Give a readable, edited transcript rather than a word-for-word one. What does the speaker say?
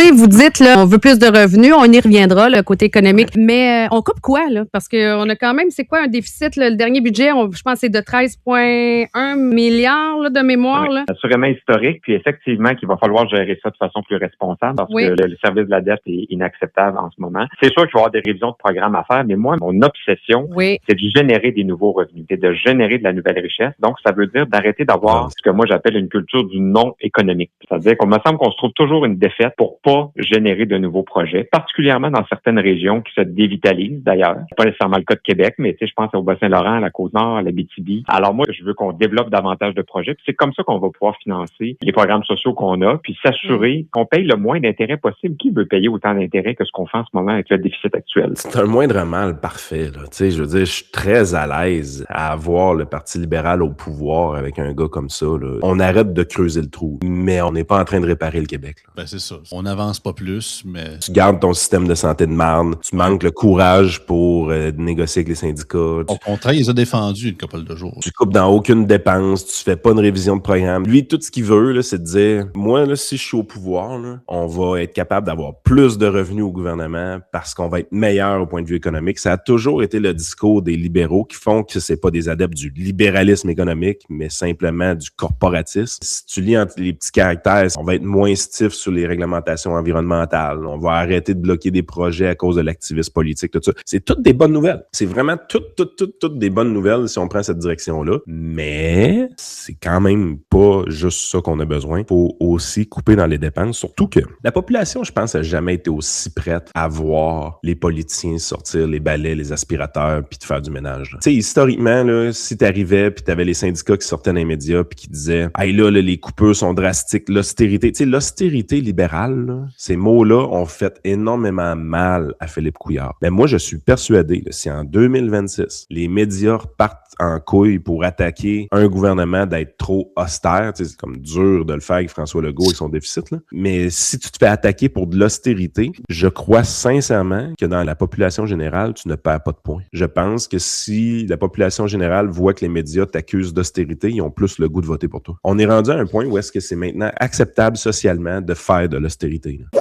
sais, vous dites, là, on veut plus de revenus, on y reviendra, le côté économique, mais on coupe quoi, là? Parce qu'on a quand même, c'est quoi un déficit, là, le dernier budget, je pense que c'est de 13,1 milliards là, de mémoire. Là. Assurément historique, puis effectivement qu'il va falloir gérer ça de façon plus responsable parce que le service de la dette est inacceptable en ce moment. C'est sûr qu'il va y avoir des révisions de programme à faire, mais moi, mon obsession, c'est de générer des nouveaux revenus, c'est de générer de la nouvelle richesse. Donc, ça veut dire d'arrêter d'avoir ce que moi j'appelle une culture du non économique. C'est-à-dire qu'on me semble qu'on se trouve toujours une défaite pour pas générer de nouveaux projets, particulièrement dans certaines régions qui se dévitalisent d'ailleurs. C'est pas nécessairement le cas de Québec, mais tu sais, je pense au Bas-Saint-Laurent, à la Côte-Nord, à l'Abitibi. Alors moi, je veux qu'on développe davantage de projets. Puis c'est comme ça qu'on va pouvoir financer les programmes sociaux qu'on a, puis s'assurer qu'on paye le moins d'intérêts possible. Qui veut payer autant d'intérêts que ce qu'on fait en ce moment avec le déficit actuel? C'est un moindre mal parfait, là. Tu sais, je veux dire, je suis très à l'aise à avoir le Parti libéral au pouvoir avec un gars comme ça, là. On arrête de creuser le trou, mais on n'est pas en train de réparer le Québec, là. Ben, c'est ça. On n'avance pas plus, mais... Tu gardes ton système de santé de marne, tu manques le courage pour négocier avec les syndicats. Au contraire, il les a défendus une couple de jours. Tu coupes dans aucune dépense, tu fais pas une révision de programme. Lui, tout ce qu'il veut, là, c'est de dire, moi, là, si je suis au pouvoir, là, on va être capable d'avoir plus de revenus au gouvernement parce qu'on va être meilleur au point de vue économique. Ça a toujours été le discours des libéraux qui font que c'est pas des adeptes du libéralisme économique, mais simplement du corporatisme. Si tu lis entre les petits caractères, on va être moins stiff sur les réglementations environnementales. On va arrêter de bloquer des projets à cause de l'activisme politique, tout ça. C'est toutes des bonnes nouvelles. C'est vraiment toutes des bonnes nouvelles si on prend cette direction-là. Mais c'est quand même pas juste ça qu'on a besoin. Faut aussi couper dans les dépenses. Surtout que la population, je pense, a jamais été aussi prête à voir les politiciens sortir les balais, les aspirateurs, puis de faire du ménage. Tu sais, historiquement, là, si t'arrivais puis t'avais les syndicats qui sortaient dans les médias puis qui disaient « Hey là, les coupures sont drastiques, l'austérité. » Tu sais, l'austérité libérale, là, ces mots-là ont fait énormément mal à Philippe Couillard. Mais moi, je suis persuadé, là, si en 2026, les médias partent en couille pour attaquer un gouvernement d'être trop austère, tu sais, c'est comme dur de le faire avec François Legault et son déficit, là. Mais si tu te fais attaquer pour de l'austérité, je crois sincèrement que dans la population générale, tu ne perds pas de points. Je pense que si la population générale voit que les médias t'accusent d'austérité, ils ont plus le goût de voter pour toi. On est rendu à un point où est-ce que c'est maintenant acceptable socialement de faire de l'austérité, là.